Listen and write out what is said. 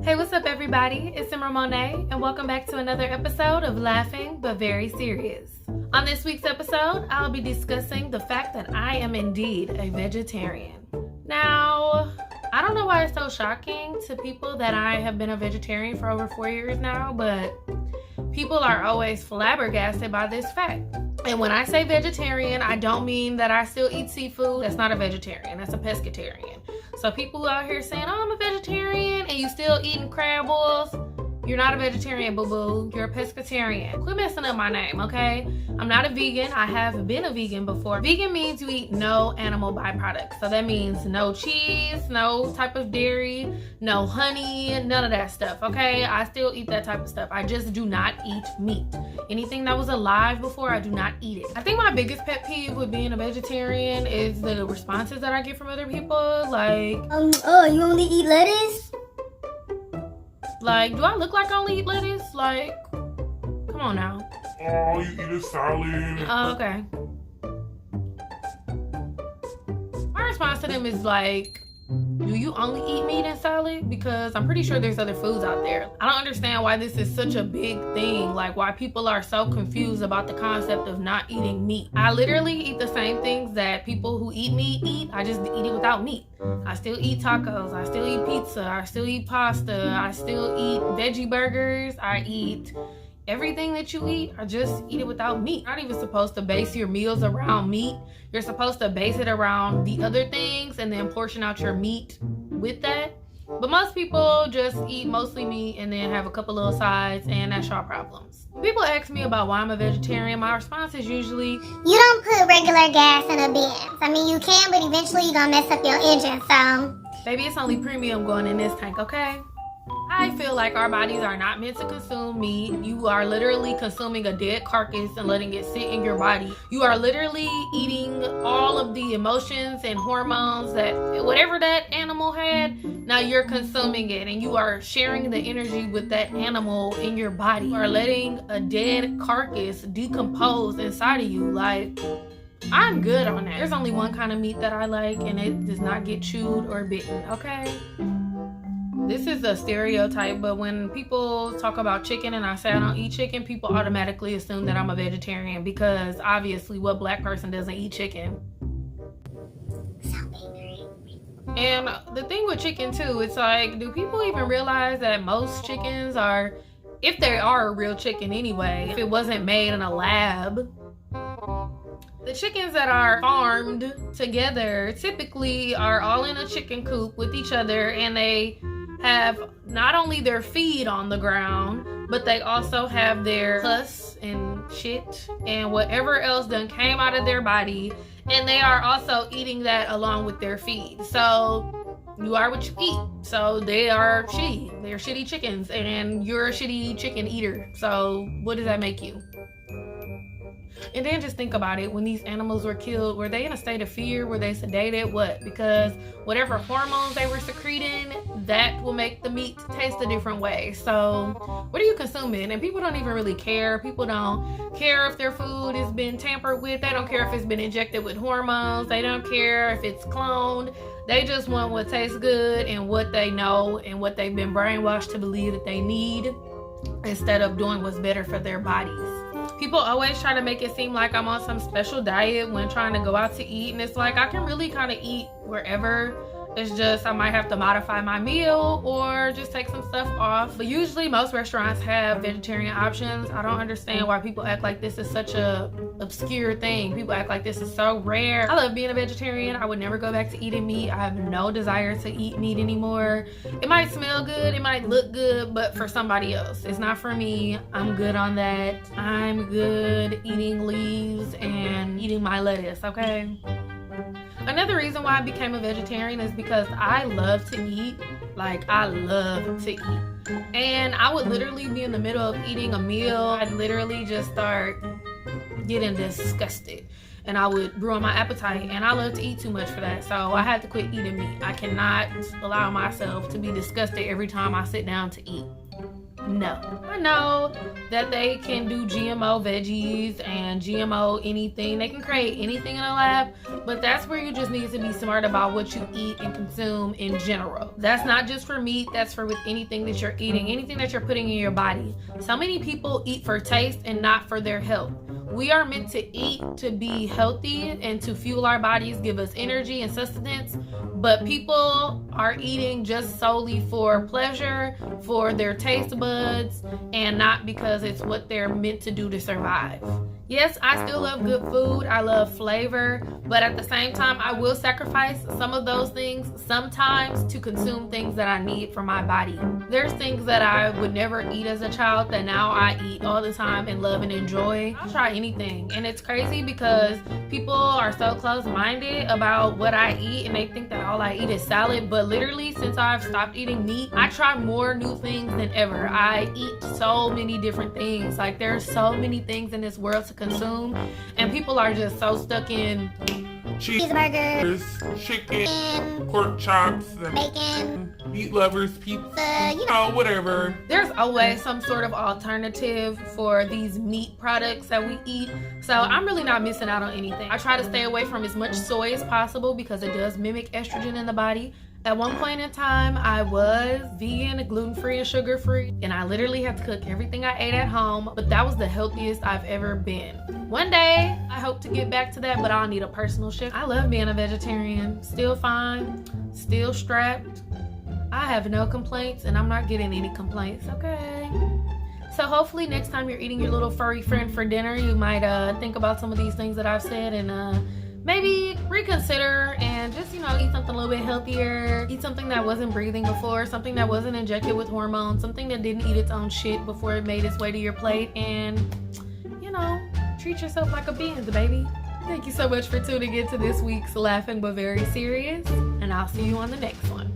Hey, what's up everybody? It's emeraldmonet and welcome back to another episode of Laughing But Very Serious. On this week's episode, I'll be discussing the fact that I am indeed a vegetarian. Now, I don't know why it's so shocking to people that I have been a vegetarian for over 4 years now, but people are always flabbergasted by this fact. And when I say vegetarian, I don't mean that I still eat seafood. That's not a vegetarian, that's a pescatarian. So people out here saying, oh, I'm a vegetarian, and you still eating crab balls, you're not a vegetarian, boo-boo. You're a pescatarian. Quit messing up my name, okay? I'm not a vegan. I have been a vegan before. Vegan means you eat no animal byproducts. So that means no cheese, no type of dairy, no honey, none of that stuff, okay? I still eat that type of stuff. I just do not eat meat. Anything that was alive before, I do not eat it. I think my biggest pet peeve with being a vegetarian is the responses that I get from other people. Like, oh, you only eat lettuce? Like, do I look like I only eat lettuce? Like, come on now. Oh, you eat a salad. Oh, okay. My response to them is like, do you only eat meat and salad? Because I'm pretty sure there's other foods out there. I don't understand why this is such a big thing. Like, why people are so confused about the concept of not eating meat. I literally eat the same things that people who eat meat eat. I just eat it without meat. I still eat tacos. I still eat pizza. I still eat pasta. I still eat veggie burgers. I eat everything that you eat. I just eat it without meat. You're not even supposed to base your meals around meat. You're supposed to base it around the other things and then portion out your meat with that. But most people just eat mostly meat and then have a couple little sides, and that's y'all problems. When people ask me about why I'm a vegetarian, my response is usually, you don't put regular gas in a Benz. I mean, you can, but eventually you're gonna mess up your engine, so. baby, it's only premium going in this tank, okay? I feel like our bodies are not meant to consume meat. You are literally consuming a dead carcass and letting it sit in your body. You are literally eating all of the emotions and hormones that whatever that animal had, now you're consuming it, and you are sharing the energy with that animal in your body. You are letting a dead carcass decompose inside of you. Like, I'm good on that. There's only one kind of meat that I like, and it does not get chewed or bitten, okay? This is a stereotype, but when people talk about chicken and I say I don't eat chicken, people automatically assume that I'm a vegetarian, because obviously what black person doesn't eat chicken? And the thing with chicken too, it's like, do people even realize that most chickens are, if they are a real chicken anyway, if it wasn't made in a lab, the chickens that are farmed together typically are all in a chicken coop with each other, and they have not only their feed on the ground, but they also have their pus and shit and whatever else done came out of their body, and they are also eating that along with their feed. So you are what you eat. So they are shitty. They're shitty chickens, and you're a shitty chicken eater. So what does that make you? And then just think about it. When these animals were killed, were they in a state of fear? Were they sedated? What? Because whatever hormones they were secreting, that will make the meat taste a different way. So what are you consuming? And people don't even really care. People don't care if their food has been tampered with. They don't care if it's been injected with hormones. They don't care if it's cloned. They just want what tastes good and what they know and what they've been brainwashed to believe that they need, instead of doing what's better for their bodies. People always try to make it seem like I'm on some special diet when trying to go out to eat, and it's like I can really kind of eat wherever. It's just I might have to modify my meal or just take some stuff off. But usually most restaurants have vegetarian options. I don't understand why people act like this is such a obscure thing. People act like this is so rare. I love being a vegetarian. I would never go back to eating meat. I have no desire to eat meat anymore. It might smell good, it might look good, but for somebody else. It's not for me. I'm good on that. I'm good eating leaves and eating my lettuce, okay? Another reason why I became a vegetarian is because I love to eat. Like, I love to eat. And I would literally be in the middle of eating a meal. I'd literally just start getting disgusted, and I would ruin my appetite, and I love to eat too much for that. So I had to quit eating meat. I cannot allow myself to be disgusted every time I sit down to eat. No. I know that they can do GMO veggies and GMO anything. They can create anything in a lab, but that's where you just need to be smart about what you eat and consume in general. That's not just for meat, that's for with anything that you're eating, anything that you're putting in your body. So many people eat for taste and not for their health. We are meant to eat to be healthy and to fuel our bodies, give us energy and sustenance, but people are eating just solely for pleasure, for their taste buds, and not because it's what they're meant to do to survive. Yes, I still love good food, I love flavor, but at the same time, I will sacrifice some of those things sometimes to consume things that I need for my body. There's things that I would never eat as a child that now I eat all the time and love and enjoy. I'll try anything, and it's crazy because people are so close-minded about what I eat and they think that all I eat is salad, but literally since I've stopped eating meat, I try more new things than ever. I eat so many different things. Like, there's so many things in this world to consume, and people are just so stuck in cheeseburgers, chicken, pork chops, bacon, meat lovers, pizza, you know, whatever. There's always some sort of alternative for these meat products that we eat, so I'm really not missing out on anything. I try to stay away from as much soy as possible because it does mimic estrogen in the body. At one point in time, I was vegan, gluten-free, and sugar-free, and I literally had to cook everything I ate at home, but that was the healthiest I've ever been. One day, I hope to get back to that, but I'll need a personal shift. I love being a vegetarian. Still fine, still strapped. I have no complaints, and I'm not getting any complaints, okay? So hopefully next time you're eating your little furry friend for dinner, you might think about some of these things that I've said and maybe reconsider and just, you know, eat something a little bit healthier. Eat something that wasn't breathing before, something that wasn't injected with hormones, something that didn't eat its own shit before it made its way to your plate, and, you know, treat yourself like a beans, baby. Thank you so much for tuning in to this week's Laughing But Very Serious, and I'll see you on the next one.